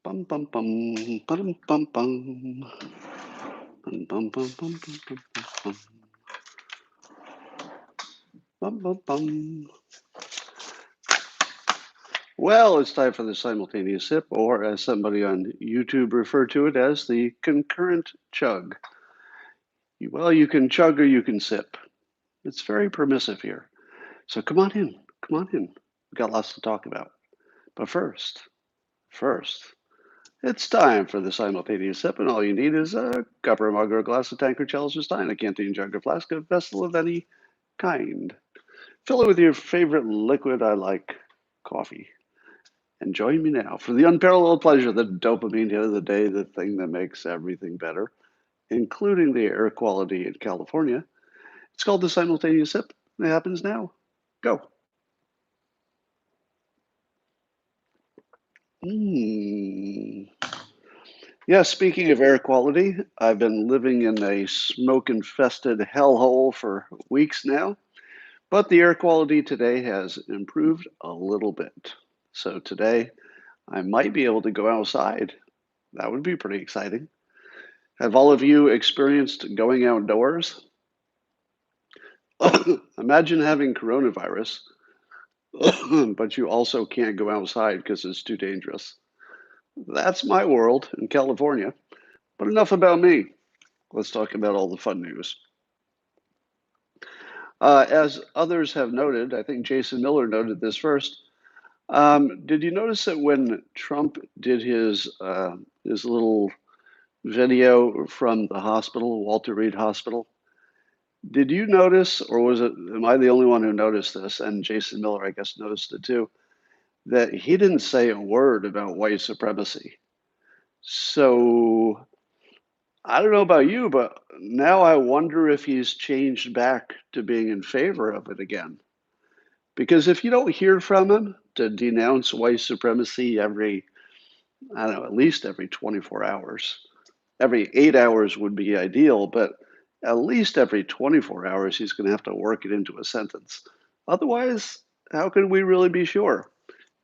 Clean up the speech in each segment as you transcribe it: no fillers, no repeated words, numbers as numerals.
Bum bum bum bum bum bum bum bum bum bum bum bum bum bum. Well, it's time for the simultaneous sip, or as somebody on YouTube referred to it as the concurrent chug. Well, you can chug or you can sip. It's very permissive here. So come on in. Come on in. We've got lots to talk about. But first, it's time for the simultaneous sip, and all you need is a cup or a mug or a glass, a tankard, chalice or stein, a canteen, jug or flask, a vessel of any kind. Fill it with your favorite liquid. I like coffee. And join me now for the unparalleled pleasure, the dopamine hit of the day, the thing that makes everything better, including the air quality in California. It's called the simultaneous sip. It happens now. Go. Mm. Yeah, speaking of air quality, I've been living in a smoke-infested hellhole for weeks now, but the air quality today has improved a little bit. So today, I might be able to go outside. That would be pretty exciting. Have all of you experienced going outdoors? Imagine having coronavirus, but you also can't go outside because it's too dangerous. That's my world in California. But enough about me. Let's talk about all the fun news. As others have noted, I think Jason Miller noted this first. Did you notice that when Trump did his little video from the hospital, Walter Reed Hospital? Did you notice, or am I the only one who noticed this? And Jason Miller, I guess, noticed it too, that he didn't say a word about white supremacy. So I don't know about you, but now I wonder if he's changed back to being in favor of it again. Because if you don't hear from him to denounce white supremacy every, I don't know, at least every 24 hours, every 8 hours would be ideal, but at least every 24 hours, he's going to have to work it into a sentence. Otherwise, how can we really be sure?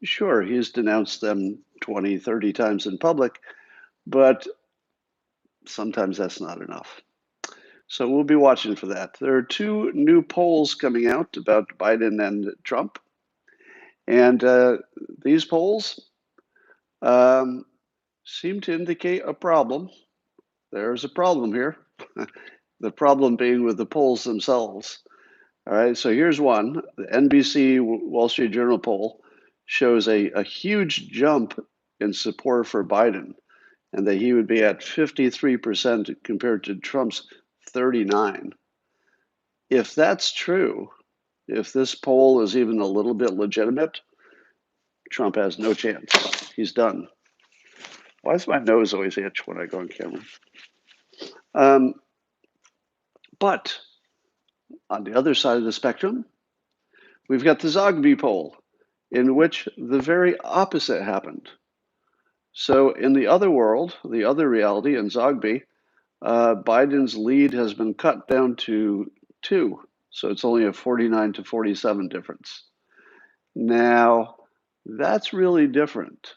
Sure, he's denounced them 20, 30 times in public, but sometimes that's not enough. So we'll be watching for that. There are two new polls coming out about Biden and Trump. And these polls um, seem to indicate a problem. There's a problem here. The problem being with the polls themselves. All right, so here's one. The NBC Wall Street Journal poll shows a huge jump in support for Biden, and that he would be at 53% compared to Trump's 39. If that's true, if this poll is even a little bit legitimate, Trump has no chance. He's done. Why does my nose always itch when I go on camera? Um, but on the other side of the spectrum, we've got the Zogby poll, in which the very opposite happened. So in the other world, the other reality in Zogby, Biden's lead has been cut down to 2. So it's only a 49 to 47 difference. Now, that's really different.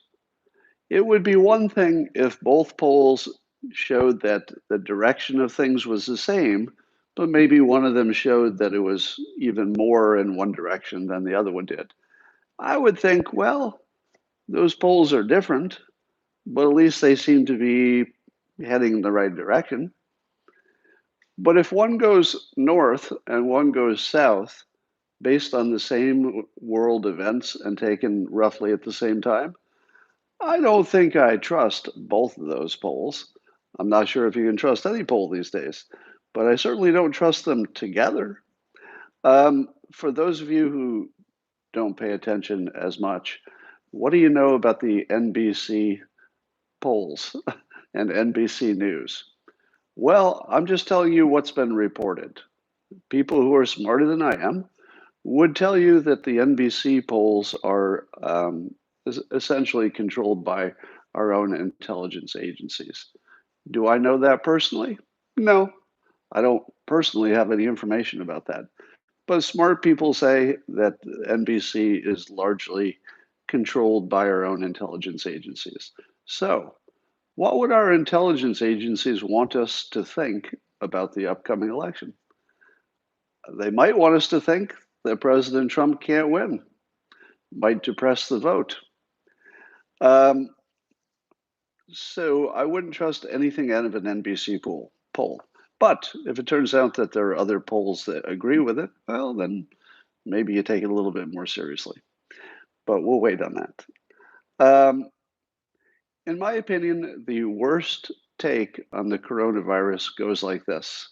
It would be one thing if both polls showed that the direction of things was the same, but maybe one of them showed that it was even more in one direction than the other one did. I would think, well, those polls are different, but at least they seem to be heading in the right direction. But if one goes north and one goes south based on the same world events and taken roughly at the same time, I don't think I trust both of those polls. I'm not sure if you can trust any poll these days, but I certainly don't trust them together. For those of you who don't pay attention as much, what do you know about the NBC polls and NBC News? Well, I'm just telling you what's been reported. People who are smarter than I am would tell you that the NBC polls are essentially controlled by our own intelligence agencies. Do I know that personally? No, I don't personally have any information about that. But smart people say that NBC is largely controlled by our own intelligence agencies. So, what would our intelligence agencies want us to think about the upcoming election? They might want us to think that President Trump can't win, might depress the vote. Um, so I wouldn't trust anything out of an NBC poll. But if it turns out that there are other polls that agree with it, well, then maybe you take it a little bit more seriously. But we'll wait on that. Um, in my opinion, the worst take on the coronavirus goes like this: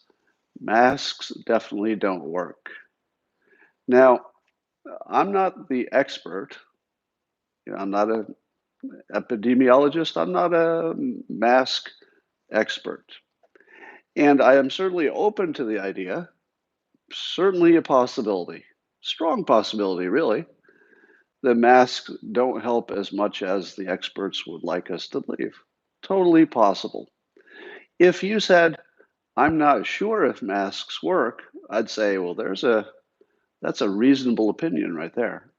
masks definitely don't work. Now, I'm not the expert. I'm not an epidemiologist. I'm not a mask expert. And I am certainly open to the idea, certainly a possibility, strong possibility, really, that masks don't help as much as the experts would like us to believe. Totally possible. If you said, I'm not sure if masks work, I'd say, well, that's a reasonable opinion right there.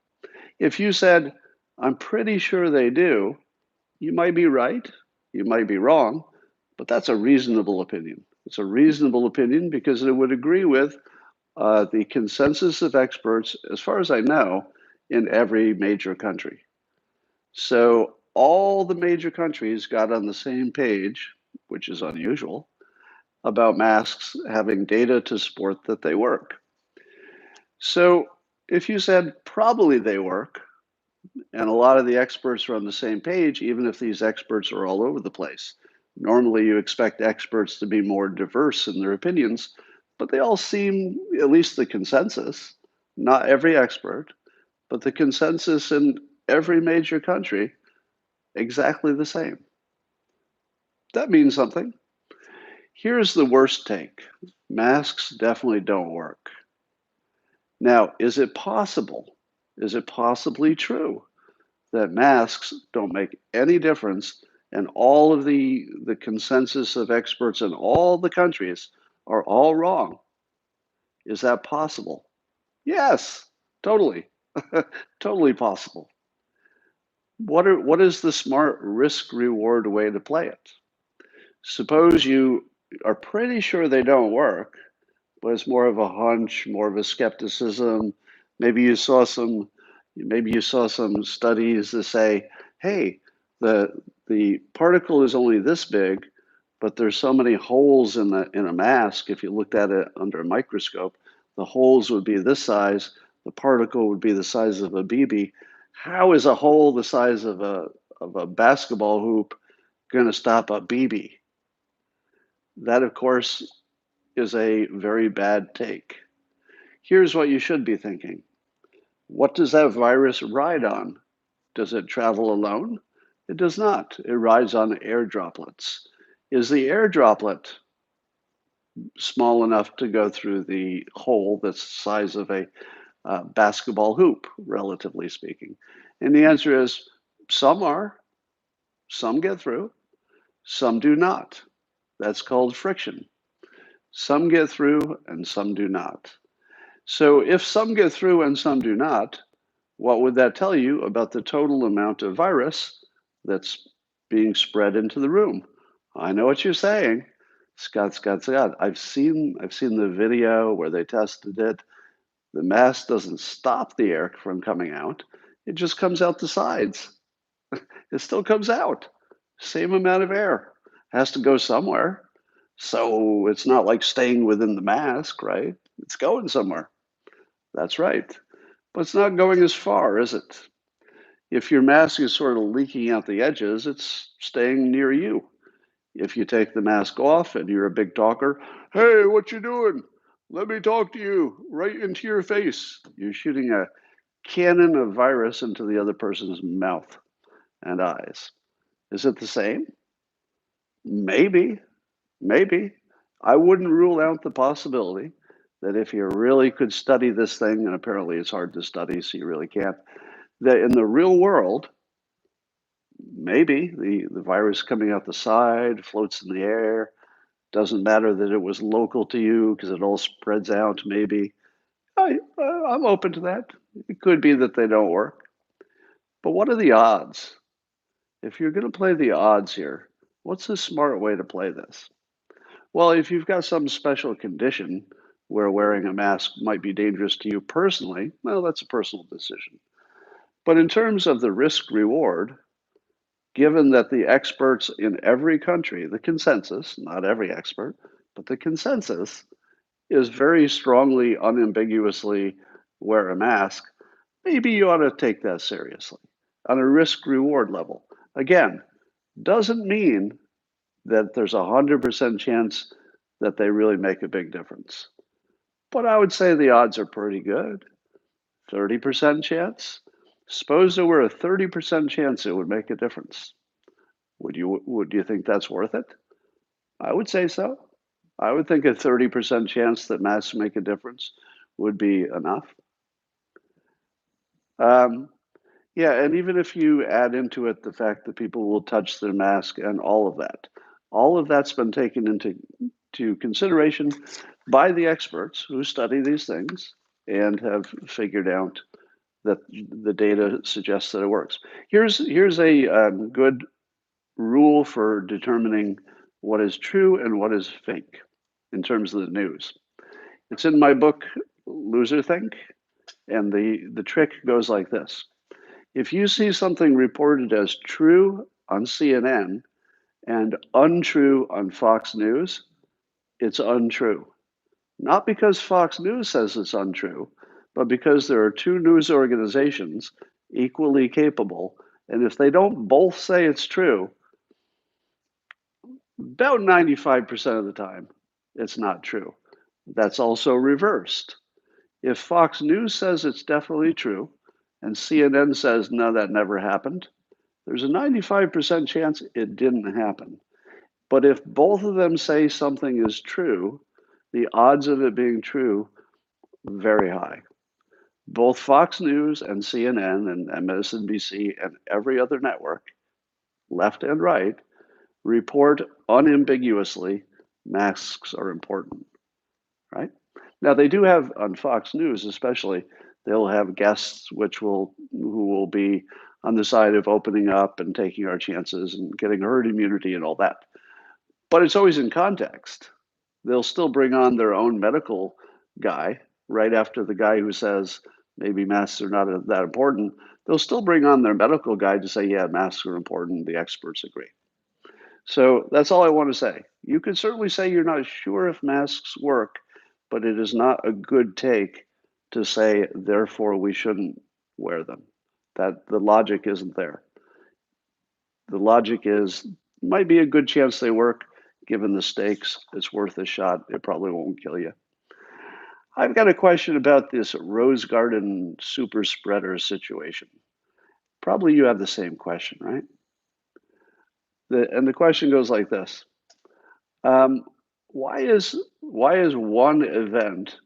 If you said, I'm pretty sure they do, you might be right, you might be wrong, but that's a reasonable opinion. It's a reasonable opinion because it would agree with the consensus of experts, as far as I know, in every major country. So all the major countries got on the same page, which is unusual, about masks having data to support that they work. So if you said probably they work, and a lot of the experts are on the same page, even if these experts are all over the place. Normally, you expect experts to be more diverse in their opinions, but they all seem, at least the consensus, not every expert, but the consensus in every major country, exactly the same. That means something. Here's the worst take: masks definitely don't work. Now, is it possible? Is it possibly true that masks don't make any difference and all of the consensus of experts in all the countries are all wrong? Is that possible? Yes, totally. Totally possible. What is the smart risk reward way to play it? Suppose you are pretty sure they don't work, but it's more of a hunch, more of a skepticism. Maybe you saw some maybe you saw some studies that say, hey, the the particle is only this big, but there's so many holes in a mask. If you looked at it under a microscope, the holes would be this size, the particle would be the size of a BB. How is a hole the size of a basketball hoop going to stop a BB? That, of course, is a very bad take. Here's what you should be thinking: what does that virus ride on? Does it travel alone? It does not. It rides on air droplets. Is the air droplet small enough to go through the hole that's the size of a basketball hoop, relatively speaking? And the answer is some are, some get through, some do not. That's called friction. Some get through and some do not. So if some get through and some do not, what would that tell you about the total amount of virus that's being spread into the room? I know what you're saying. Scott, I've seen the video where they tested it. The mask doesn't stop the air from coming out. It just comes out the sides. It still comes out. Same amount of air. Has to go somewhere. So it's not like staying within the mask, right? It's going somewhere. That's right. But it's not going as far, is it? If your mask is sort of leaking out the edges, it's staying near you. If you take the mask off and you're a big talker, hey, what you doing? Let me talk to you right into your face. You're shooting a cannon of virus into the other person's mouth and eyes. Is it the same? Maybe, maybe. I wouldn't rule out the possibility that if you really could study this thing, and apparently it's hard to study, so you really can't, that in the real world, maybe the virus coming out the side, floats in the air, doesn't matter that it was local to you because it all spreads out, maybe. I'm open to that. It could be that they don't work. But what are the odds? If you're going to play the odds here, what's the smart way to play this? Well, if you've got some special condition where wearing a mask might be dangerous to you personally, well, that's a personal decision. But in terms of the risk reward, given that the experts in every country, the consensus, not every expert, but the consensus is very strongly, unambiguously wear a mask, maybe you ought to take that seriously on a risk reward level. Again, doesn't mean that there's a 100% chance that they really make a big difference. But I would say the odds are pretty good. 30% chance. Suppose there were a 30% chance it would make a difference. Would you think that's worth it? I would say so. I would think a 30% chance that masks make a difference would be enough. Um, yeah, and even if you add into it the fact that people will touch their mask and all of that's been taken into consideration by the experts who study these things and have figured out that the data suggests that it works. Here's a good rule for determining what is true and what is fake in terms of the news. It's in my book, Loser Think, and the trick goes like this. If you see something reported as true on CNN and untrue on Fox News, it's untrue. Not because Fox News says it's untrue, but because there are two news organizations equally capable, and if they don't both say it's true, about 95% of the time, it's not true. That's also reversed. If Fox News says it's definitely true and CNN says, no, that never happened, there's a 95% chance it didn't happen. But if both of them say something is true, the odds of it being true, very high. Both Fox News and CNN and MSNBC and every other network, left and right, report unambiguously masks are important, right? Now they do have on Fox News, especially, they'll have guests who will be on the side of opening up and taking our chances and getting herd immunity and all that. But it's always in context. They'll still bring on their own medical guy right after the guy who says maybe masks are not that important. They'll still bring on their medical guy to say, yeah, masks are important. The experts agree. So that's all I want to say. You can certainly say you're not sure if masks work, but it is not a good take to say, therefore, we shouldn't wear them. That the logic isn't there. The logic is, might be a good chance they work. Given the stakes, it's worth a shot. It probably won't kill you. I've got a question about this rose garden super spreader situation. Probably you have the same question, right? And the question goes like this. Um, why is one event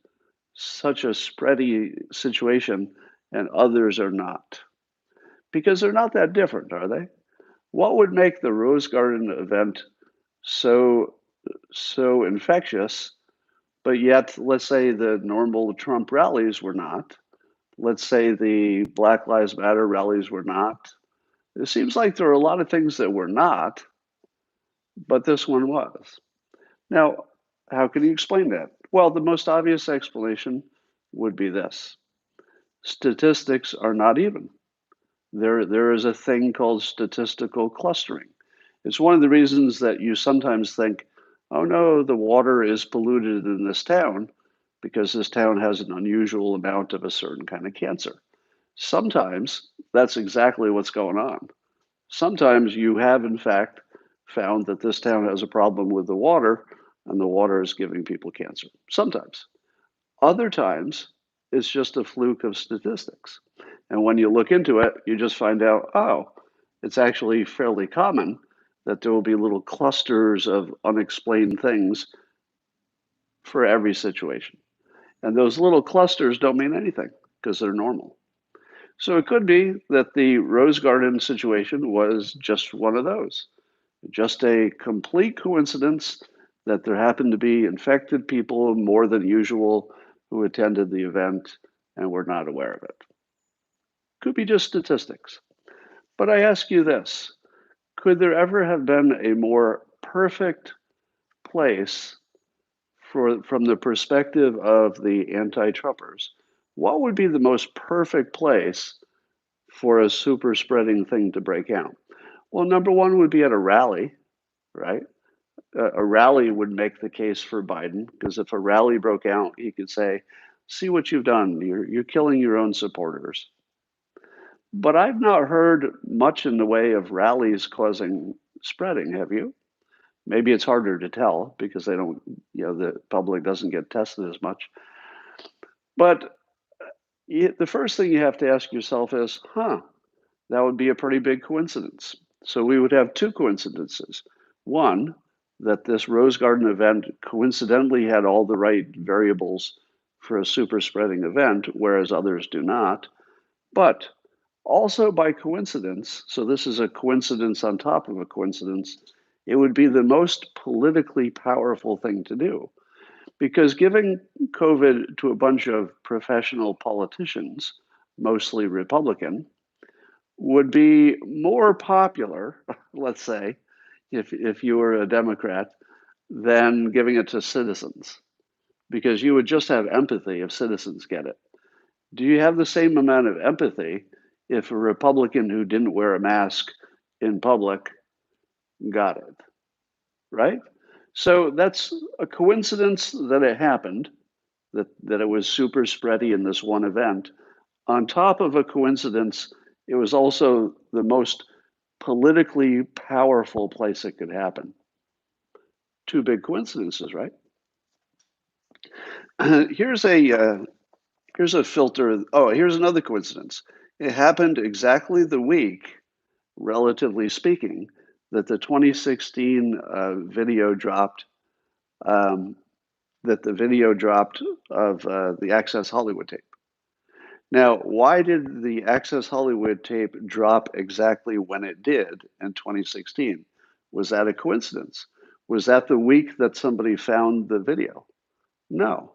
such a spready situation and others are not? Because they're not that different, are they? What would make the Rose Garden event so infectious, but yet, let's say the normal Trump rallies were not? Let's say the Black Lives Matter rallies were not. It seems like there are a lot of things that were not, but this one was. Now, how can you explain that? Well, the most obvious explanation would be this. Statistics are not even. There is a thing called statistical clustering. It's one of the reasons that you sometimes think, oh no, the water is polluted in this town because this town has an unusual amount of a certain kind of cancer. Sometimes that's exactly what's going on. Sometimes you have, in fact, found that this town has a problem with the water and the water is giving people cancer. Sometimes. Other times, it's just a fluke of statistics. And when you look into it, you just find out, oh, it's actually fairly common that there will be little clusters of unexplained things for every situation. And those little clusters don't mean anything because they're normal. So it could be that the Rose Garden situation was just one of those, just a complete coincidence that there happened to be infected people more than usual who attended the event and were not aware of it. Could be just statistics. But I ask you this. Could there ever have been a more perfect place from the perspective of the anti-Trumpers? What would be the most perfect place for a super spreading thing to break out? Well, number one would be at a rally, right? A rally would make the case for Biden because if a rally broke out, he could say, "See what you've done. You're killing your own supporters." But I've not heard much in the way of rallies causing spreading. Have you? Maybe it's harder to tell because they don't, the public doesn't get tested as much. But the first thing you have to ask yourself is, that would be a pretty big coincidence. So we would have two coincidences. One, that this Rose Garden event coincidentally had all the right variables for a super spreading event, whereas others do not. But also by coincidence, so this is a coincidence on top of a coincidence, it would be the most politically powerful thing to do. Because giving COVID to a bunch of professional politicians, mostly Republican, would be more popular, let's say, if you were a Democrat, than giving it to citizens, because you would just have empathy if citizens get it. Do you have the same amount of empathy if a Republican who didn't wear a mask in public got it, right? So that's a coincidence that it happened, that it was super spready in this one event. On top of a coincidence, it was also the most politically powerful place it could happen. Two big coincidences, right? here's a here's a filter. Oh, here's another coincidence. It happened exactly the week, relatively speaking, that the 2016 video dropped. That the video dropped of the Access Hollywood tape. Now, why did the Access Hollywood tape drop exactly when it did in 2016? Was that a coincidence? Was that the week that somebody found the video? No,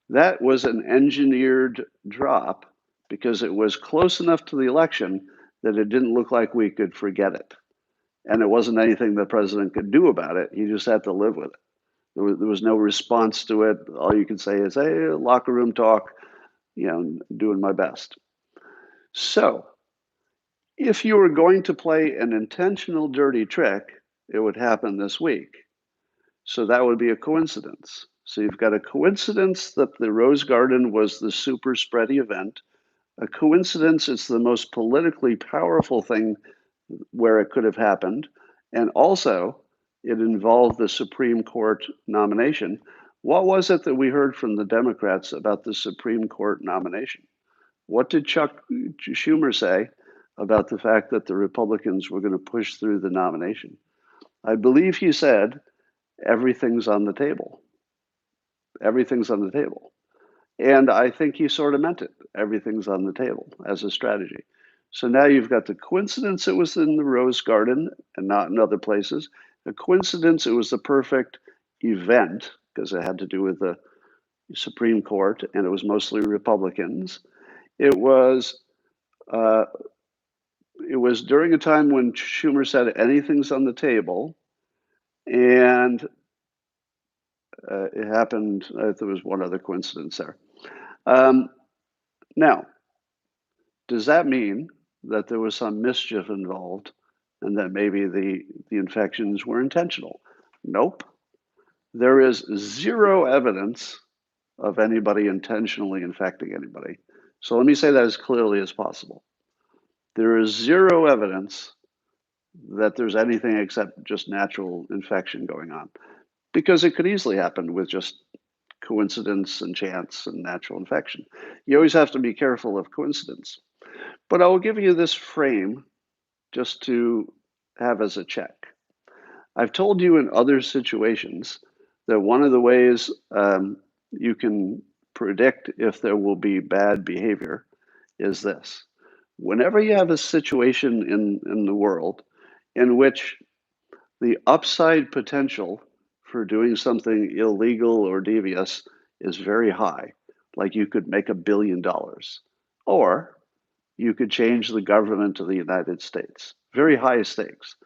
that was an engineered drop because it was close enough to the election that it didn't look like we could forget it. And it wasn't anything the president could do about it. He just had to live with it. There was no response to it. All you could say is, hey, locker room talk, doing my best. So, if you were going to play an intentional dirty trick, it would happen this week. So that would be a coincidence. So you've got a coincidence that the Rose Garden was the super spready event. A coincidence it's the most politically powerful thing where it could have happened. And also, it involved the Supreme Court nomination. What was it that we heard from the Democrats about the Supreme Court nomination? What did Chuck Schumer say about the fact that the Republicans were going to push through the nomination? I believe he said, everything's on the table. Everything's on the table. And I think he sort of meant it. Everything's on the table as a strategy. So now you've got the coincidence it was in the Rose Garden and not in other places. The coincidence it was the perfect event because it had to do with the Supreme Court and it was mostly Republicans. It was uh, it was during a time when Schumer said anything's on the table, and it happened. There was one other coincidence there. Um, Now, does that mean that there was some mischief involved and that maybe the infections were intentional? Nope. There is zero evidence of anybody intentionally infecting anybody. So let me say that as clearly as possible. There is zero evidence that there's anything except just natural infection going on because it could easily happen with just coincidence and chance and natural infection. You always have to be careful of coincidence. But I will give you this frame just to have as a check. I've told you in other situations that one of the ways you can predict if there will be bad behavior is this. Whenever you have a situation in the world in which the upside potential for doing something illegal or devious is very high, like you could make $1 billion, or you could change the government of the United States. Very high stakes.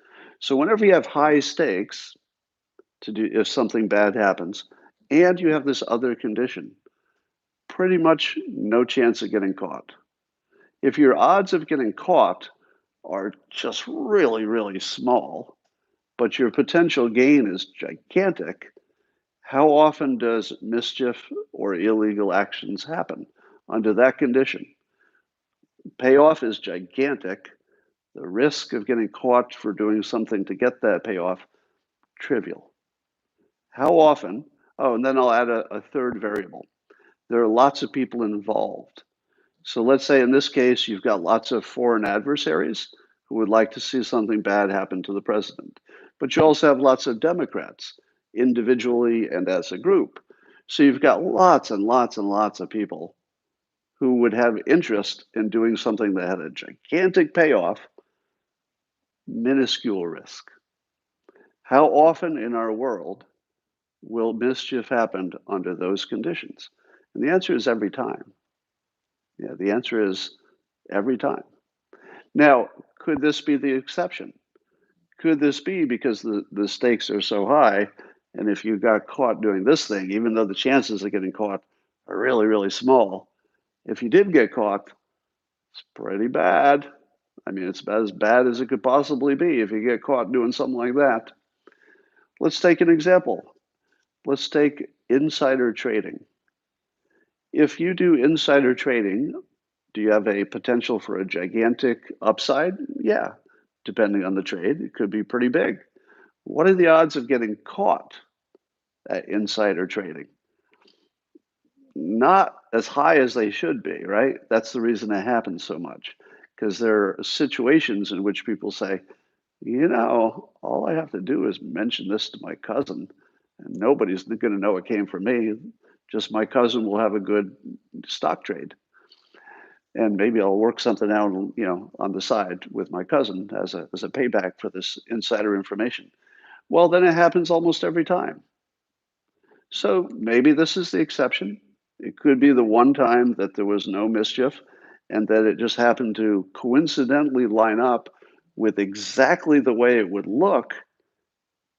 So whenever you have high stakes to do if something bad happens, and you have this other condition, pretty much no chance of getting caught. If your odds of getting caught are just really, really small, but your potential gain is gigantic, how often does mischief or illegal actions happen under that condition? Payoff is gigantic. The risk of getting caught for doing something to get that payoff, trivial. How often? Oh, and then I'll add a third variable. There are lots of people involved. So let's say in this case, you've got lots of foreign adversaries who would like to see something bad happen to the president. But you also have lots of Democrats, individually and as a group. So you've got lots and lots and lots of people who would have interest in doing something that had a gigantic payoff, minuscule risk. How often in our world will mischief happen under those conditions? And the answer is every time. Yeah, the answer is every time. Now, could this be the exception? Could this be because the stakes are so high, and if you got caught doing this thing, even though the chances of getting caught are really, really small, if you did get caught, it's pretty bad. I mean, it's about as bad as it could possibly be if you get caught doing something like that. Let's take an example. Let's take insider trading. If you do insider trading, do you have a potential for a gigantic upside? Yeah, depending on the trade, it could be pretty big. What are the odds of getting caught at insider trading? Not as high as they should be, right? That's the reason it happens so much, because there are situations in which people say, all I have to do is mention this to my cousin, and nobody's going to know it came from me. Just my cousin will have a good stock trade. And maybe I'll work something out, on the side with my cousin as a payback for this insider information. Well, then it happens almost every time. So maybe this is the exception. It could be the one time that there was no mischief and that it just happened to coincidentally line up with exactly the way it would look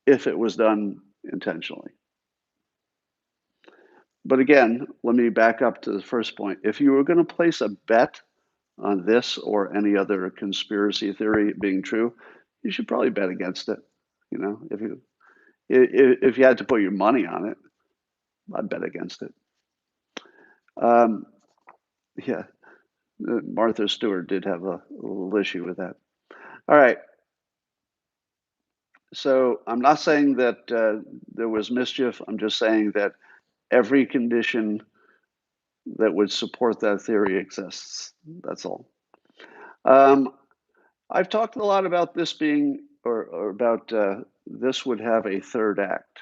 if it was done intentionally. But again, let me back up to the first point. If you were going to place a bet on this or any other conspiracy theory being true, you should probably bet against it. If you had to put your money on it, I'd bet against it. Um, yeah, Martha Stewart did have a little issue with that. All right. So I'm not saying that there was mischief. I'm just saying that every condition that would support that theory exists. That's all. Um, I've talked a lot about this being, or about this would have a third act.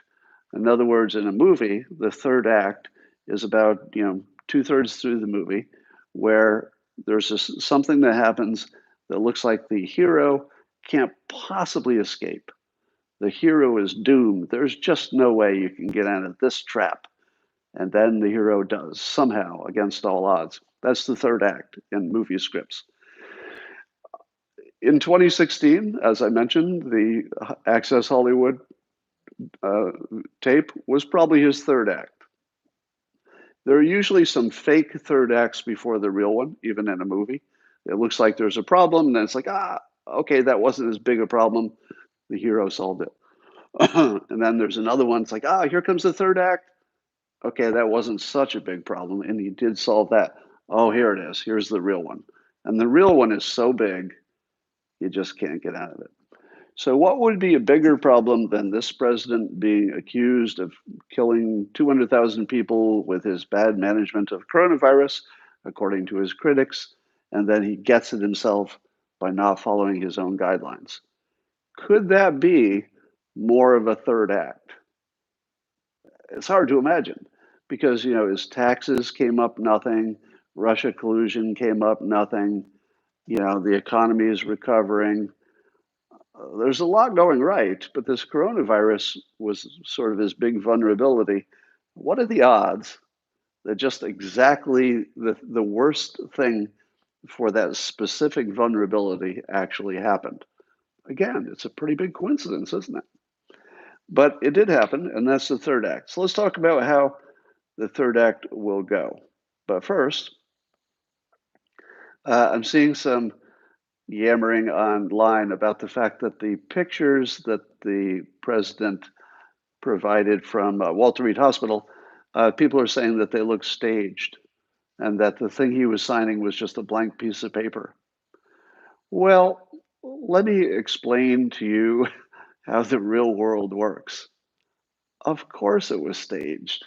In other words, in a movie, the third act is about, 2/3 through the movie, where there's something that happens that looks like the hero can't possibly escape. The hero is doomed. There's just no way you can get out of this trap. And then the hero does, somehow, against all odds. That's the third act in movie scripts. In 2016, as I mentioned, the Access Hollywood uh, tape was probably his third act. There are usually some fake third acts before the real one, even in a movie. It looks like there's a problem, and then it's like, okay, that wasn't as big a problem. The hero solved it. And then there's another one. It's like, here comes the third act. Okay, that wasn't such a big problem, and he did solve that. Oh, here it is. Here's the real one. And the real one is so big, you just can't get out of it. So, what would be a bigger problem than this president being accused of killing 200,000 people with his bad management of coronavirus, according to his critics, and then he gets it himself by not following his own guidelines? Could that be more of a third act? It's hard to imagine because, his taxes came up nothing, Russia collusion came up nothing, the economy is recovering. There's a lot going right, but this coronavirus was sort of his big vulnerability. What are the odds that just exactly the worst thing for that specific vulnerability actually happened? Again, it's a pretty big coincidence, isn't it? But it did happen, and that's the third act. So let's talk about how the third act will go. But first, I'm seeing some yammering online about the fact that the pictures that the president provided from Walter Reed Hospital, people are saying that they look staged and that the thing he was signing was just a blank piece of paper. Well, let me explain to you how the real world works. Of course, it was staged.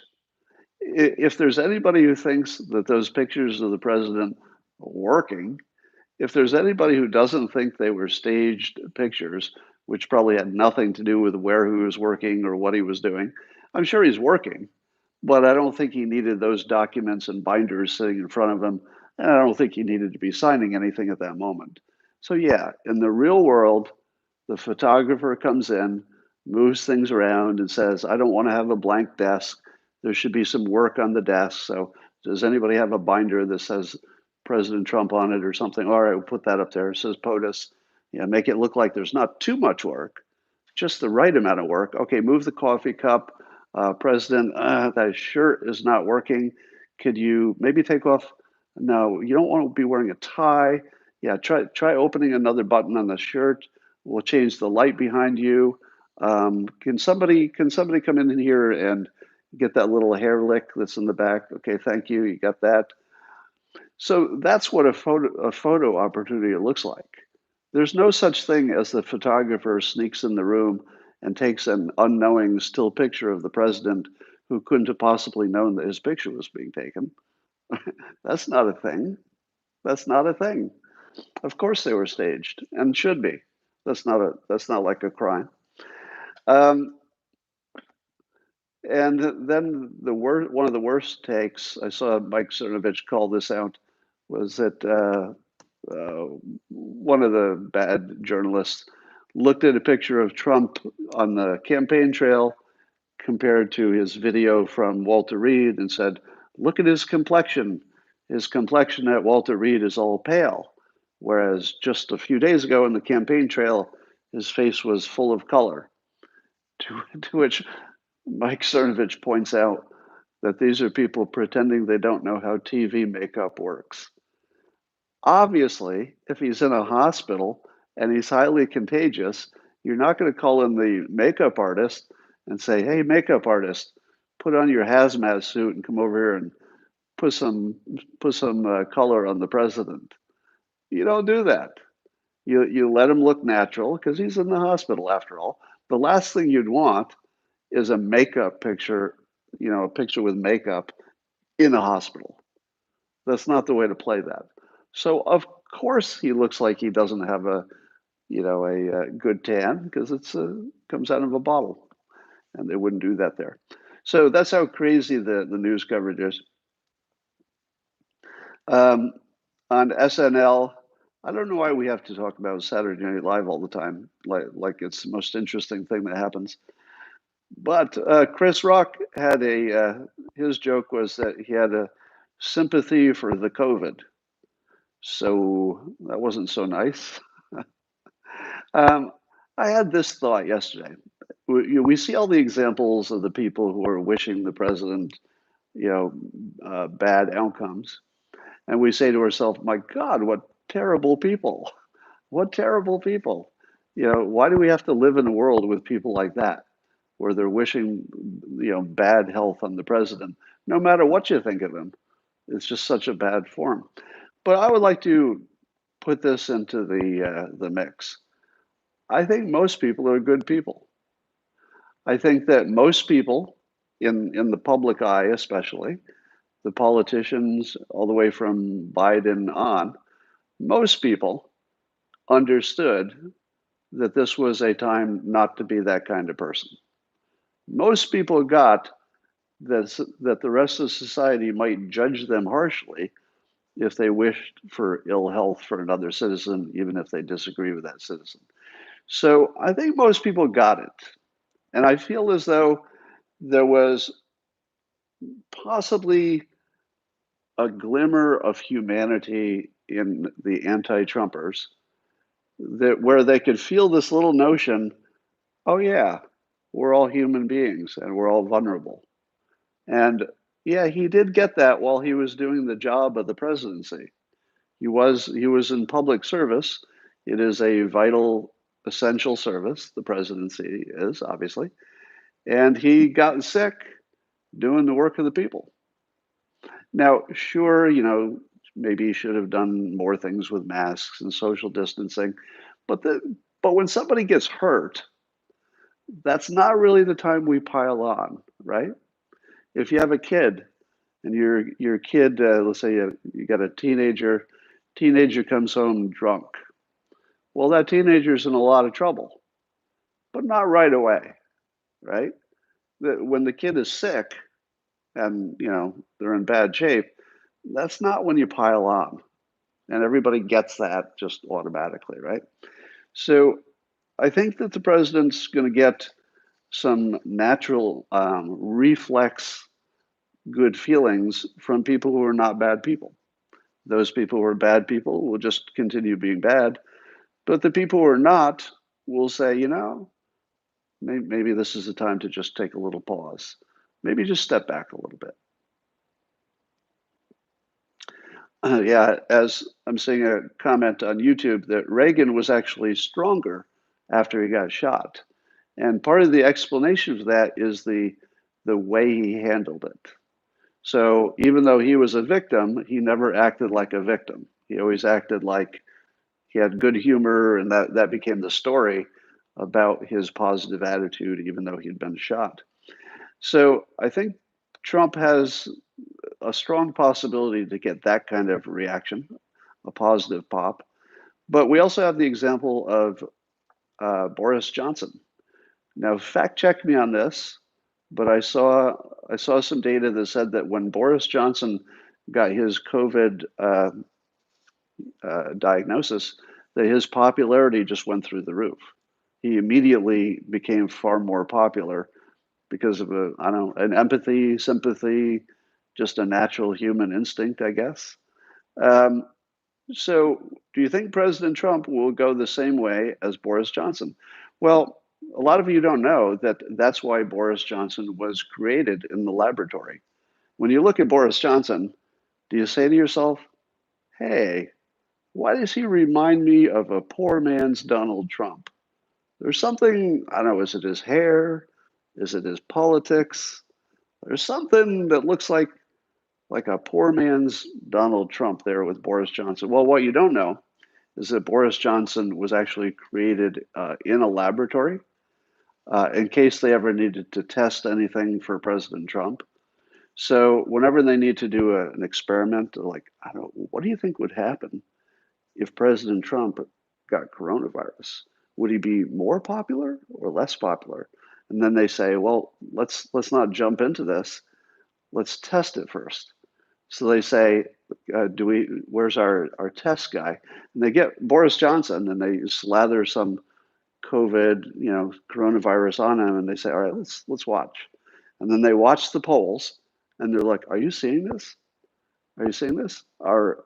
If there's anybody who thinks that those pictures of the president are working, if there's anybody who doesn't think they were staged pictures, which probably had nothing to do with where he was working or what he was doing, I'm sure he's working, but I don't think he needed those documents and binders sitting in front of him, and I don't think he needed to be signing anything at that moment. So, yeah, in the real world, the photographer comes in, moves things around, and says, I don't want to have a blank desk. There should be some work on the desk. So, does anybody have a binder that says President Trump on it or something? All right, we'll put that up there. It says POTUS. Yeah, make it look like there's not too much work, just the right amount of work. Okay, move the coffee cup. President, that shirt is not working. Could you maybe take off? No, you don't want to be wearing a tie. Yeah, try opening another button on the shirt. We'll change the light behind you. Can somebody come in here and get that little hair lick that's in the back? Okay, thank you. You got that. So that's what a photo opportunity looks like. There's no such thing as the photographer sneaks in the room and takes an unknowing still picture of the president who couldn't have possibly known that his picture was being taken. That's not a thing. That's not a thing. Of course they were staged and should be. That's not like a crime. Um, and then one of the worst takes I saw Mike Cernovich call this out was that uh, one of the bad journalists looked at a picture of Trump on the campaign trail compared to his video from Walter Reed and said, look at his complexion. His complexion at Walter Reed is all pale. Whereas just a few days ago in the campaign trail, his face was full of color. To which Mike Cernovich points out that these are people pretending they don't know how TV makeup works. Obviously, if he's in a hospital and he's highly contagious, you're not going to call in the makeup artist and say, "Hey, makeup artist, put on your hazmat suit and come over here and put some color on the president." You don't do that. You let him look natural because he's in the hospital after all. The last thing you'd want is a makeup picture, a picture with makeup in a hospital. That's not the way to play that. So of course he looks like he doesn't have a good tan because it's comes out of a bottle, and they wouldn't do that there. So that's how crazy the news coverage is. Um, on SNL, I don't know why we have to talk about Saturday Night Live all the time, like it's the most interesting thing that happens. But Chris Rock had his joke was that he had a sympathy for the COVID. So that wasn't so nice. Um, I had this thought yesterday. We see all the examples of the people who are wishing the president, bad outcomes, and we say to ourselves, "My God, what terrible people! What terrible people! Why do we have to live in a world with people like that, where they're wishing, bad health on the president, no matter what you think of him? It's just such a bad form." But I would like to put this into the mix. I think most people are good people. I think that most people in the public eye, especially the politicians, all the way from Biden on, most people understood that this was a time not to be that kind of person. Most people got that the rest of society might judge them harshly if they wished for ill health for another citizen, even if they disagree with that citizen. So I think most people got it. And I feel as though there was possibly a glimmer of humanity in the anti Trumpers that where they could feel this little notion, oh yeah, we're all human beings and we're all vulnerable. And yeah, he did get that while he was doing the job of the presidency. He was in public service. It is a vital, essential service. The presidency is obviously, and he got sick doing the work of the people. Now, sure, maybe he should have done more things with masks and social distancing, but when somebody gets hurt, that's not really the time we pile on, right? If you have a kid and your kid, let's say you got a teenager comes home drunk. Well, that teenager's in a lot of trouble, but not right away, right? When the kid is sick and they're in bad shape, that's not when you pile on, and everybody gets that just automatically, right? So I think that the president's going to get some natural reflex good feelings from people who are not bad people. Those people who are bad people will just continue being bad, but the people who are not will say, maybe this is the time to just take a little pause. Maybe just step back a little bit. Yeah, as I'm seeing a comment on YouTube that Reagan was actually stronger after he got shot. And part of the explanation for that is the way he handled it. So even though he was a victim, he never acted like a victim. He always acted like he had good humor, and that became the story about his positive attitude, even though he'd been shot. So I think Trump has a strong possibility to get that kind of reaction, a positive pop. But we also have the example of Boris Johnson. Now, fact check me on this, but I saw some data that said that when Boris Johnson got his COVID diagnosis, that his popularity just went through the roof. He immediately became far more popular because of I don't know, an empathy, sympathy, just a natural human instinct, I guess. Um, so, do you think President Trump will go the same way as Boris Johnson? Well, a lot of you don't know that that's why Boris Johnson was created in the laboratory. When you look at Boris Johnson, do you say to yourself, hey, why does he remind me of a poor man's Donald Trump? There's something, I don't know, is it his hair? Is it his politics? There's something that looks like a poor man's Donald Trump there with Boris Johnson. Well, what you don't know is that Boris Johnson was actually created in a laboratory in case they ever needed to test anything for President Trump. So whenever they need to do an experiment, like, I don't know, what do you think would happen if President Trump got coronavirus? Would he be more popular or less popular? And then they say, well, let's not jump into this. Let's test it first. So they say, where's our test guy? And they get Boris Johnson and they slather some COVID, coronavirus on him, and they say, all right, let's watch. And then they watch the polls, and they're like, are you seeing this? Are you seeing this? Our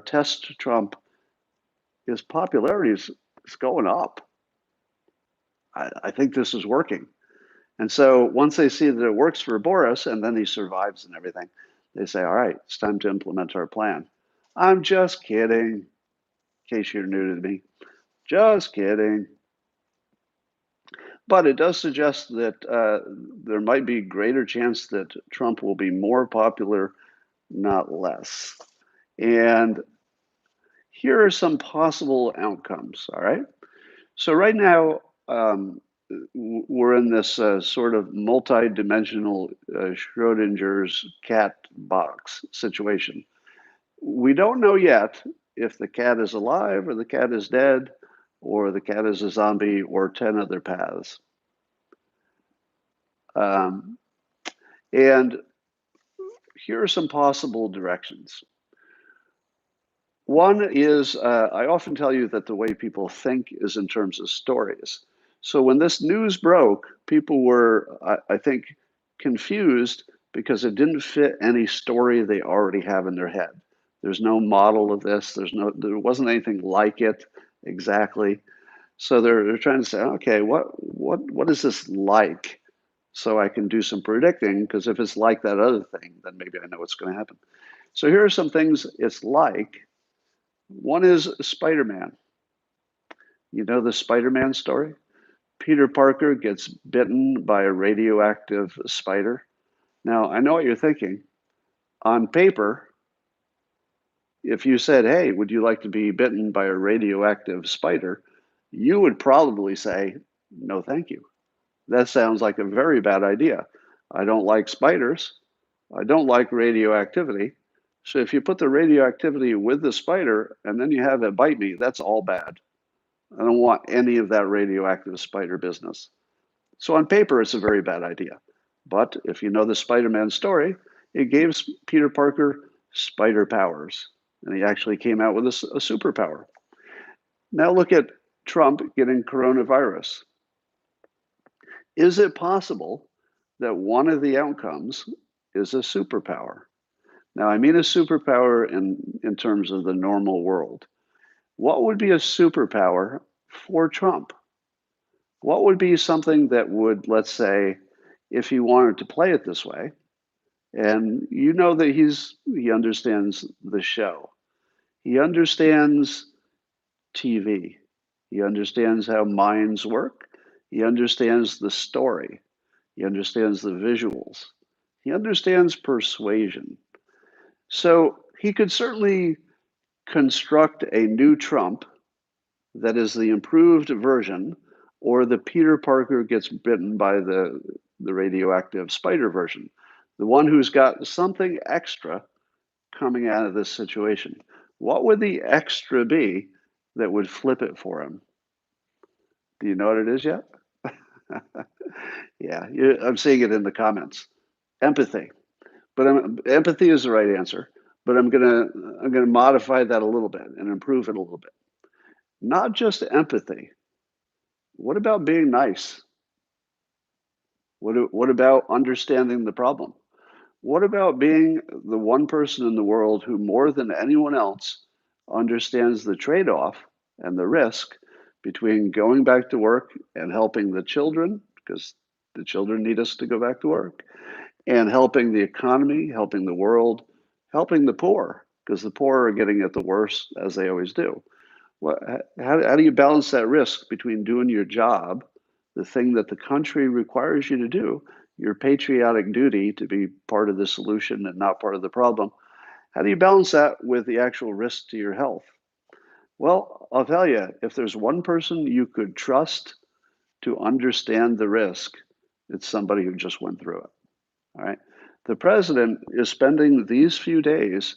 test Trump, his popularity is going up. I think this is working. And so once they see that it works for Boris and then he survives and everything, they say, all right, it's time to implement our plan. I'm just kidding, in case you're new to me. Just kidding. But it does suggest that there might be greater chance that Trump will be more popular, not less. And here are some possible outcomes, all right? So right now, we're in this sort of multi-dimensional Schrodinger's cat box situation. We don't know yet if the cat is alive or the cat is dead or the cat is a zombie or 10 other paths. Um, and here are some possible directions. One is I often tell you that the way people think is in terms of stories. So when this news broke, people were, I think, confused because it didn't fit any story they already have in their head. There's no model of this. There wasn't anything like it. exactly. So they're trying to say, okay, what is this like? So I can do some predicting, because if it's like that other thing, then maybe I know what's going to happen. So here are some things it's like. One is Spider-Man. You know the Spider-Man story? Peter Parker gets bitten by a radioactive spider. Now, I know what you're thinking. On paper, if you said, hey, would you like to be bitten by a radioactive spider? You would probably say, no, thank you. That sounds like a very bad idea. I don't like spiders. I don't like radioactivity. So if you put the radioactivity with the spider and then you have it bite me, that's all bad. I don't want any of that radioactive spider business. So on paper, it's a very bad idea. But if you know the Spider-Man story, it gave Peter Parker spider powers, and he actually came out with a superpower. Now look at Trump getting coronavirus. Is it possible that one of the outcomes is a superpower? Now, I mean a superpower in terms of the normal world. What would be a superpower for Trump? What would be something that would, let's say, if he wanted to play it this way, and you know that he understands the show. He understands TV. He understands how minds work. He understands the story. He understands the visuals. He understands persuasion. So he could certainly construct a new Trump that is the improved version, or the Peter Parker gets bitten by the radioactive spider version, the one who's got something extra coming out of this situation. What would the extra be that would flip it for him? Do you know what it is yet? Yeah, I'm seeing it in the comments. Empathy, but empathy is the right answer. But I'm gonna modify that a little bit and improve it a little bit. Not just empathy. What about being nice? What about understanding the problem? What about being the one person in the world who, more than anyone else, understands the trade off and the risk between going back to work and helping the children, because the children need us to go back to work, and helping the economy, helping the world, helping the poor, because the poor are getting it the worst, as they always do. What, how do you balance that risk between doing your job, the thing that the country requires you to do, your patriotic duty to be part of the solution and not part of the problem? How do you balance that with the actual risk to your health? Well, I'll tell you, if there's one person you could trust to understand the risk, it's somebody who just went through it. All right. The president is spending these few days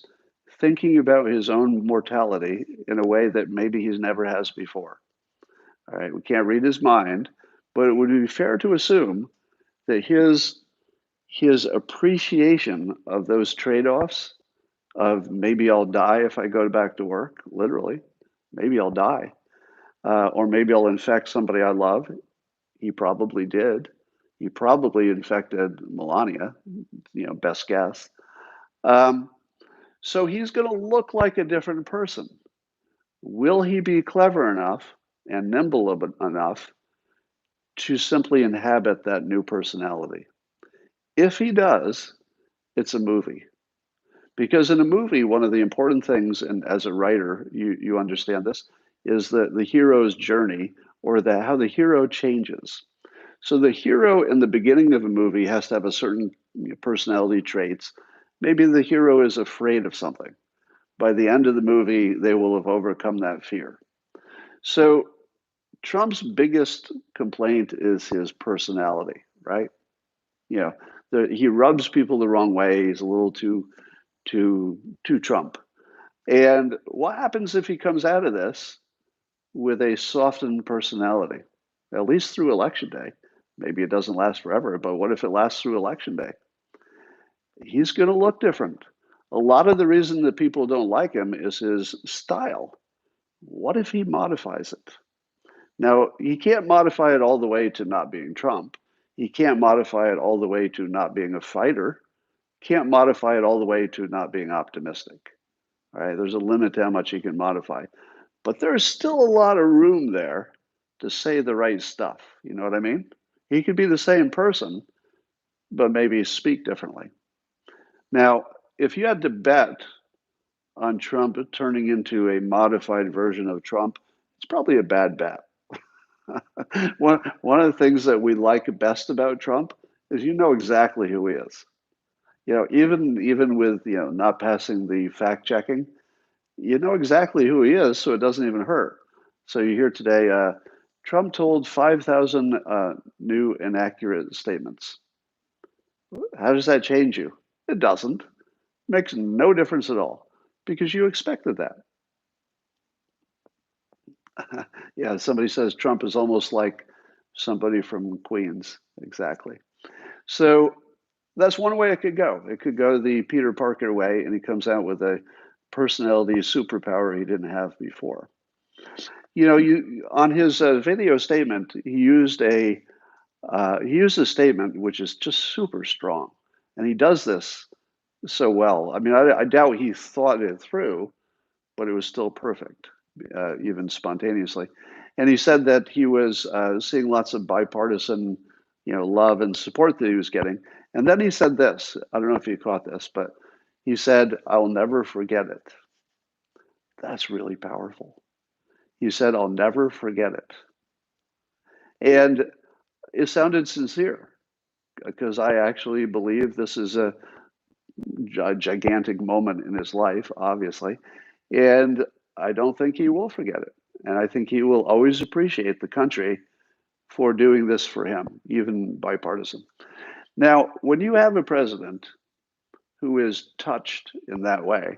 thinking about his own mortality in a way that maybe he's never has before. All right. We can't read his mind, but it would be fair to assume that his appreciation of those trade-offs of maybe I'll die if I go back to work, literally, maybe I'll die, or maybe I'll infect somebody I love. He probably did. He probably infected Melania, best guess. Um, so he's going to look like a different person. Will he be clever enough and nimble enough to simply inhabit that new personality? If he does, it's a movie. Because in a movie, one of the important things, and as a writer, you understand this, is the hero's journey, or how the hero changes. So the hero in the beginning of a movie has to have a certain personality traits. Maybe the hero is afraid of something. By the end of the movie, they will have overcome that fear. So Trump's biggest complaint is his personality, right? You know, he rubs people the wrong way. He's a little too Trump. And what happens if he comes out of this with a softened personality, at least through election day? Maybe it doesn't last forever, but what if it lasts through election day? He's going to look different. A lot of the reason that people don't like him is his style. What if he modifies it? Now, he can't modify it all the way to not being Trump. He can't modify it all the way to not being a fighter. Can't modify it all the way to not being optimistic. All right, there's a limit to how much he can modify. but there's still a lot of room there to say the right stuff. You know what I mean? He could be the same person, but maybe speak differently. Now, if you had to bet on Trump turning into a modified version of Trump, it's probably a bad bet. One of the things that we like best about Trump is you know exactly who he is. You know, even with not passing the fact checking, you know exactly who he is, so it doesn't even hurt. So you hear today, Trump told 5,000 new inaccurate statements. How does that change you? It doesn't. It makes no difference at all because you expected that. Yeah, somebody says Trump is almost like somebody from Queens. Exactly. So that's one way it could go. It could go the Peter Parker way, and he comes out with a personality superpower he didn't have before. You know, you on his video statement, he used a statement which is just super strong, and he does this so well. I mean, I doubt he thought it through, but it was still perfect, even spontaneously. And he said that he was seeing lots of bipartisan, love and support that he was getting. And then he said this. I don't know if you caught this, but he said, "I'll never forget it." That's really powerful. He said, "I'll never forget it," and it sounded sincere because I actually believe this is a gigantic moment in his life, obviously. And I don't think he will forget it. And I think he will always appreciate the country for doing this for him, even bipartisan. Now, when you have a president who is touched in that way,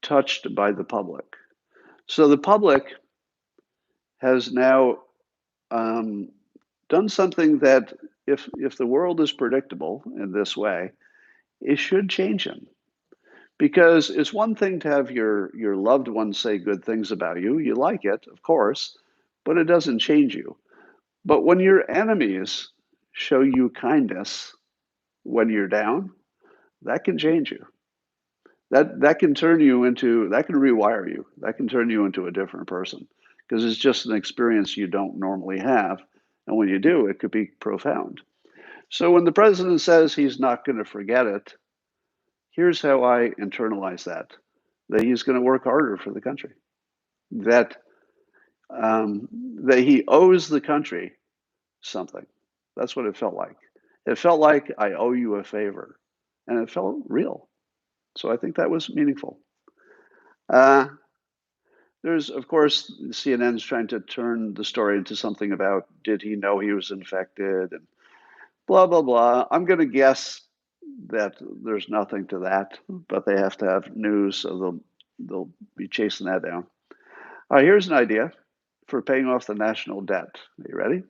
touched by the public, so the public has now um, done something that, if the world is predictable in this way, it should change him. Because it's one thing to have your loved ones say good things about you. You like it, of course, but it doesn't change you. But when your enemies show you kindness when you're down, that can change you. That can turn you into that can rewire you. That can turn you into a different person because it's just an experience you don't normally have. And when you do, it could be profound. So when the president says he's not going to forget it, here's how I internalize that he's going to work harder for the country, that that he owes the country something. That's what it felt like. It felt like I owe you a favor, and it felt real. So I think that was meaningful. Uh, there's, of course, CNN's trying to turn the story into something about did he know he was infected and blah blah blah. I'm going to guess that there's nothing to that, but they have to have news, so they'll be chasing that down. Here's an idea for paying off the national debt. Are you ready?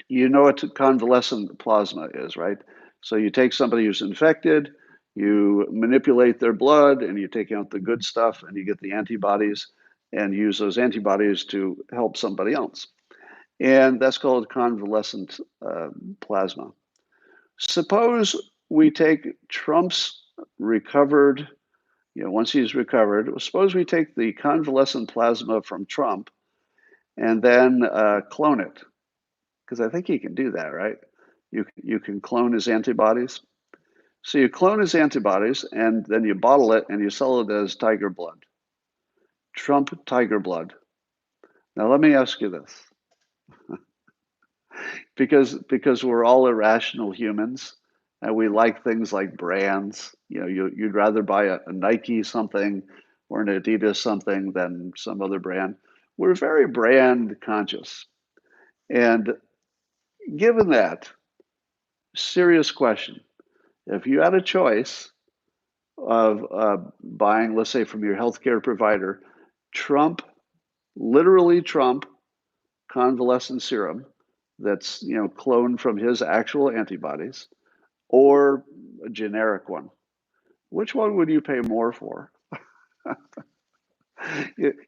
You know what convalescent plasma is, right? So you take somebody who's infected, you manipulate their blood, and you take out the good stuff, and you get the antibodies, and use those antibodies to help somebody else. And that's called convalescent plasma. Suppose we take Trump's recovered, once he's recovered, suppose we take the convalescent plasma from Trump and then clone it, because I think he can do that, right? You can clone his antibodies. So you clone his antibodies and then you bottle it and you sell it as tiger blood. Trump tiger blood. Now let me ask you this, because we're all irrational humans and we like things like brands. You'd rather buy a Nike something or an Adidas something than some other brand. We're very brand conscious. And given that, serious question. If you had a choice of buying, let's say, from your healthcare provider, Trump, literally Trump convalescent serum that's cloned from his actual antibodies, or a generic one, which one would you pay more for?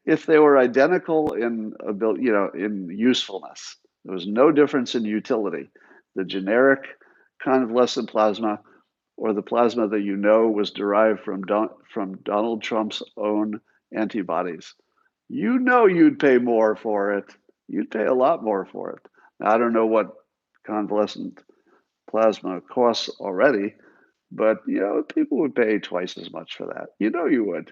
If they were identical in ability, in usefulness, there was no difference in utility. The generic convalescent plasma or the plasma that was derived from Donald Trump's own antibodies. You know you'd pay more for it. You'd pay a lot more for it. Now, I don't know what convalescent plasma costs already, but people would pay twice as much for that. You know you would.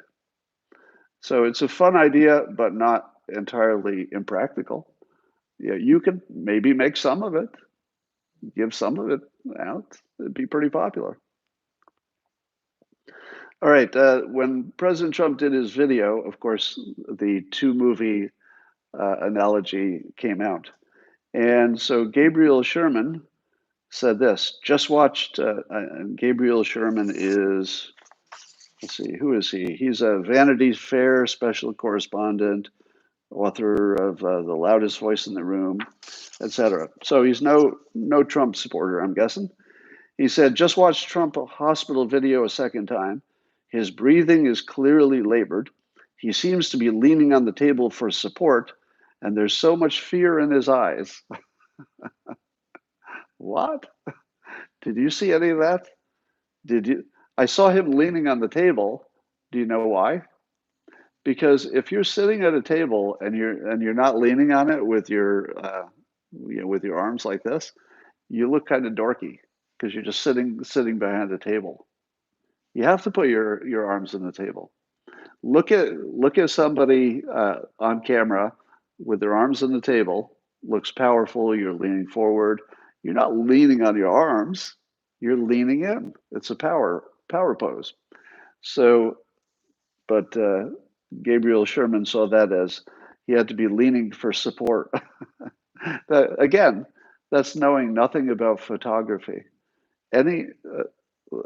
So it's a fun idea, but not entirely impractical. Yeah, you could maybe make some of it, give some of it out. It'd be pretty popular. All right. When President Trump did his video, of course, the two movie analogy came out. And so Gabriel Sherman said this, just watched, Gabriel Sherman is, let's see, who is he? He's a Vanity Fair special correspondent, author of The Loudest Voice in the Room, etc. So he's no Trump supporter, I'm guessing. He said, just watched Trump hospital video a second time. His breathing is clearly labored. He seems to be leaning on the table for support, and there's so much fear in his eyes. What? Did you see any of that? Did you? I saw him leaning on the table. Do you know why? Because if you're sitting at a table and you're not leaning on it with with your arms like this, you look kind of dorky because you're just sitting behind the table. You have to put your arms on the table. Look at somebody on camera with their arms on the table. Looks powerful. You're leaning forward. You're not leaning on your arms. You're leaning in. It's a power pose. So, but Gabriel Sherman saw that as he had to be leaning for support. Again, that's knowing nothing about photography. Any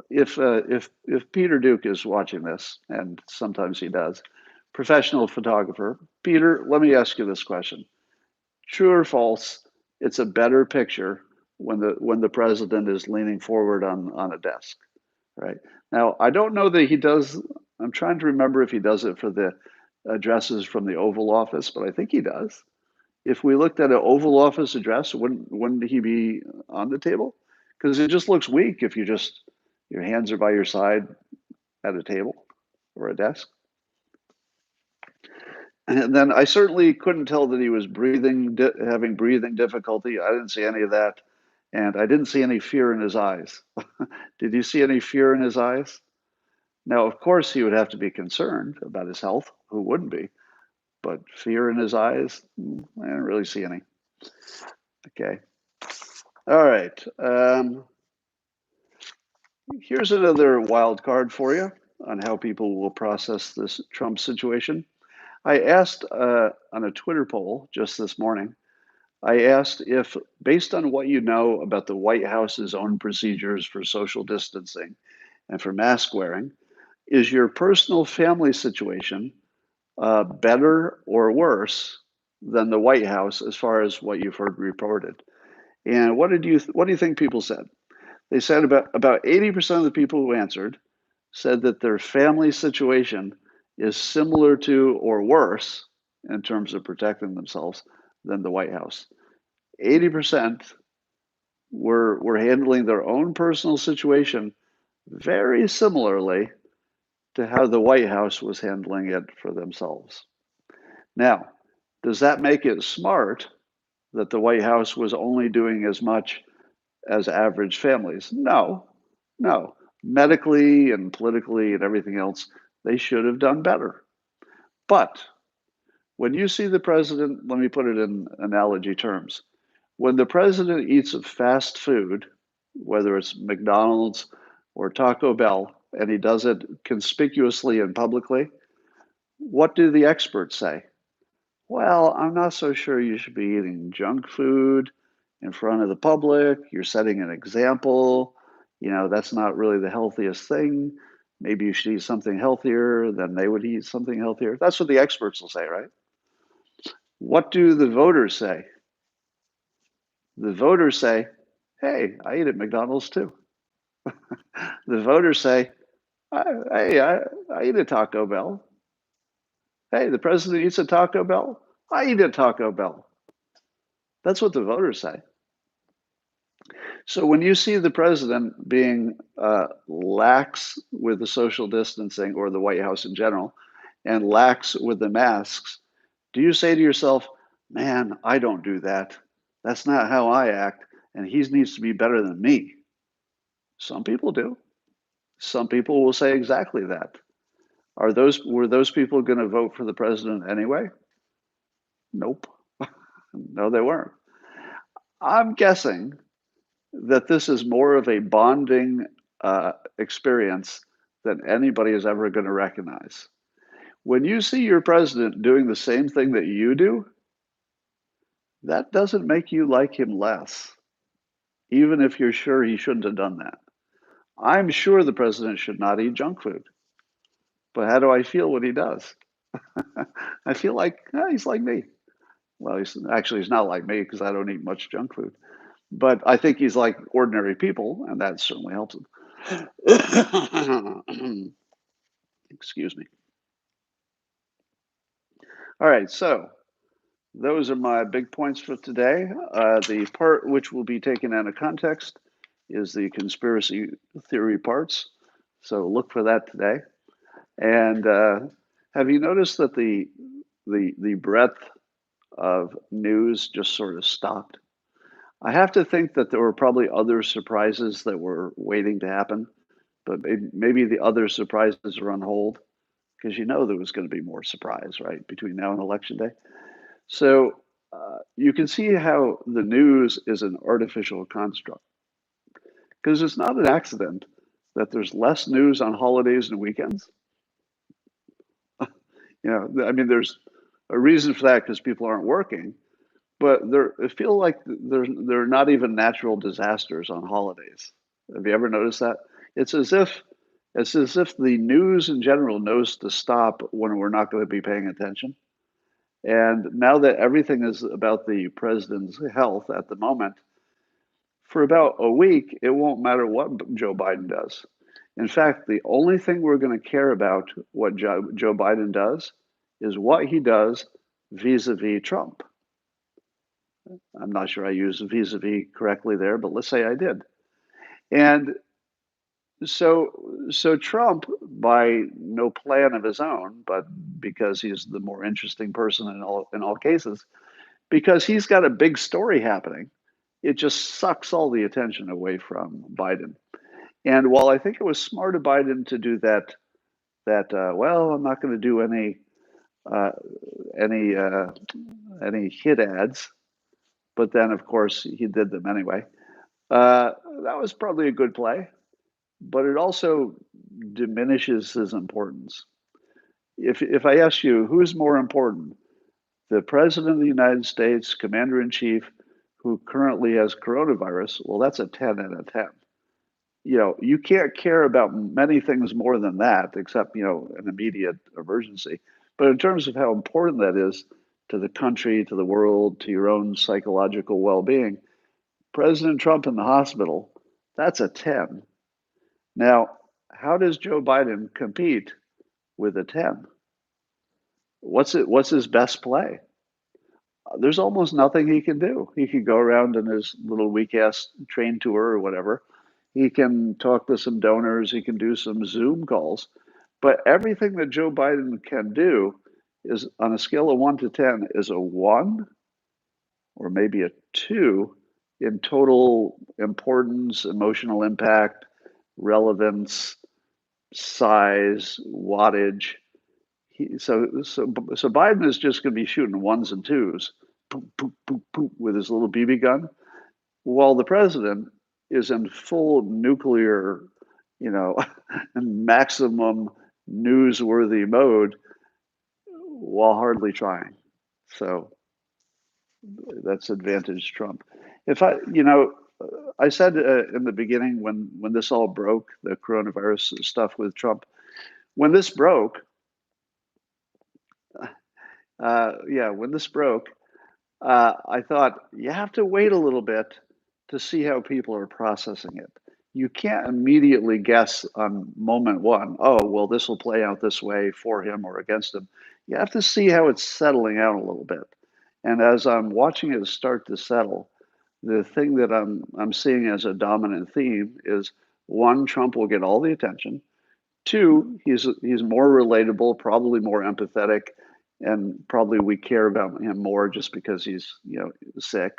if Peter Duke is watching this, and sometimes he does, professional photographer, Peter, let me ask you this question: true or false? It's a better picture when the president is leaning forward on a desk, right? Now, I don't know that he does. I'm trying to remember if he does it for the addresses from the Oval Office, but I think he does. If we looked at an Oval Office address, wouldn't he be on the table? Because it just looks weak if your hands are by your side at a table or a desk. And then I certainly couldn't tell that he was having breathing difficulty. I didn't see any of that. And I didn't see any fear in his eyes. Did you see any fear in his eyes? Now, of course, he would have to be concerned about his health. Who wouldn't be? But fear in his eyes, I didn't really see any. Okay. All right. Here's another wild card for you on how people will process this Trump situation. I asked on a Twitter poll just this morning, I asked if, based on what you know about the White House's own procedures for social distancing and for mask wearing, is your personal family situation better or worse than the White House as far as what you've heard reported? And what do you think people said? They said about 80% of the people who answered said that their family situation is similar to or worse in terms of protecting themselves than the White House. 80% were handling their own personal situation very similarly to how the White House was handling it for themselves. Now, does that make it smart that the White House was only doing as much as average families? No, no. Medically and politically and everything else, they should have done better. But when you see the president, let me put it in analogy terms. When the president eats fast food, whether it's McDonald's or Taco Bell, and he does it conspicuously and publicly, what do the experts say? Well, I'm not so sure you should be eating junk food in front of the public. You're setting an example. That's not really the healthiest thing. Maybe you should eat something healthier, then they would eat something healthier. That's what the experts will say, right? What do the voters say? The voters say, hey, I eat at McDonald's too. The voters say, hey, I eat at Taco Bell. Hey, the president eats at Taco Bell. I eat at Taco Bell. That's what the voters say. So when you see the president being lax with the social distancing, or the White House in general, and lax with the masks, Do you say to yourself, man, I don't do that. That's not how I act, and he needs to be better than me? Some people do. Some people will say exactly that. Were those people going to vote for the president anyway? Nope. No, they weren't. I'm guessing that this is more of a bonding experience than anybody is ever going to recognize. When you see your president doing the same thing that you do, that doesn't make you like him less, even if you're sure he shouldn't have done that. I'm sure the president should not eat junk food, but how do I feel when he does? I feel like he's like me. Well, he's not like me because I don't eat much junk food, but I think he's like ordinary people, and that certainly helps him. Excuse me. All right, so those are my big points for today. The part which will be taken out of context is the conspiracy theory parts. So look for that today. And have you noticed that the breadth of news just sort of stopped? I have to think that there were probably other surprises that were waiting to happen, but maybe the other surprises are on hold because you know there was going to be more surprise, right, between now and election day. So you can see how the news is an artificial construct because it's not an accident that there's less news on holidays and weekends. I mean, there's a reason for that because people aren't working, but it feel like there are not even natural disasters on holidays. Have you ever noticed that? It's as if the news in general knows to stop when we're not going to be paying attention. And now that everything is about the president's health at the moment, for about a week, it won't matter what Joe Biden does. In fact, the only thing we're going to care about what Joe Biden does is what he does vis-a-vis Trump. I'm not sure I used vis-a-vis correctly there, but let's say I did. And so Trump, by no plan of his own, but because he's the more interesting person in all cases, because he's got a big story happening, it just sucks all the attention away from Biden. And while I think it was smart of Biden to do well, I'm not going to do uh, any uh, any hit ads, but then of course he did them anyway. Uh, that was probably a good play, but it also diminishes his importance. If I ask you who's more important, the president of the United States, commander in chief, who currently has coronavirus, well, that's a 10 out of 10. You can't care about many things more than that, except, an immediate emergency. But in terms of how important that is to the country, to the world, to your own psychological well being, President Trump in the hospital, that's a 10. Now, how does Joe Biden compete with a 10? What's his best play? There's almost nothing he can do. He can go around in his little weak ass train tour or whatever. He can talk to some donors. He can do some Zoom calls. But everything that Joe Biden can do is on a scale of 1 to 10 is a 1 or maybe a 2 in total importance, emotional impact, relevance, size, wattage. So Biden is just going to be shooting ones and twos, poop, poop, poop, poop, with his little BB gun, while the president is in full nuclear, you know, maximum newsworthy mode while hardly trying. So that's advantage Trump. If I, you know, I said in the beginning when this all broke, the coronavirus stuff with Trump, when this broke, when this broke, I thought you have to wait a little bit to see how people are processing it. You can't immediately guess on moment one, oh, well, this will play out this way for him or against him. You have to see how it's settling out a little bit. And as I'm watching it start to settle, the thing that I'm seeing as a dominant theme is one, Trump will get all the attention. Two, he's more relatable, probably more empathetic, and probably we care about him more just because he's, sick.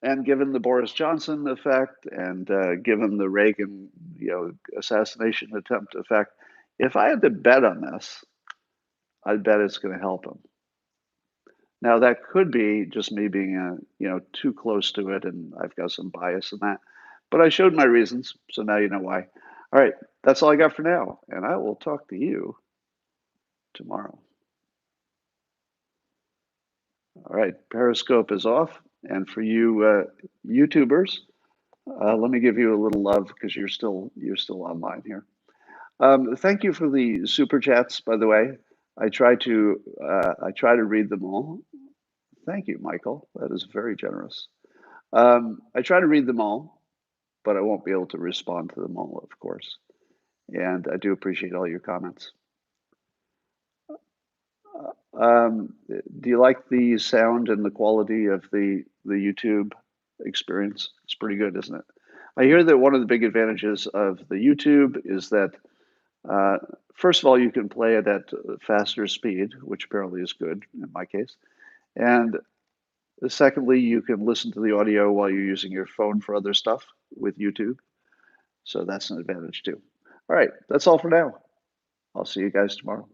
And given the Boris Johnson effect and given the Reagan, assassination attempt effect, if I had to bet on this, I'd bet it's going to help him. Now that could be just me being, too close to it, and I've got some bias in that. But I showed my reasons, so now you know why. All right, that's all I got for now, and I will talk to you tomorrow. All right, Periscope is off, and for you YouTubers, let me give you a little love because you're still online here. Thank you for the super chats, by the way. I try to read them all. Thank you, Michael. That is very generous. I try to read them all, but I won't be able to respond to them all, of course. And I do appreciate all your comments. Do you like the sound and the quality of the YouTube experience? It's pretty good, isn't it? I hear that one of the big advantages of the YouTube is that uh, first of all, you can play it at faster speed, which apparently is good in my case. And secondly, you can listen to the audio while you're using your phone for other stuff with YouTube. So that's an advantage too. All right, that's all for now. I'll see you guys tomorrow.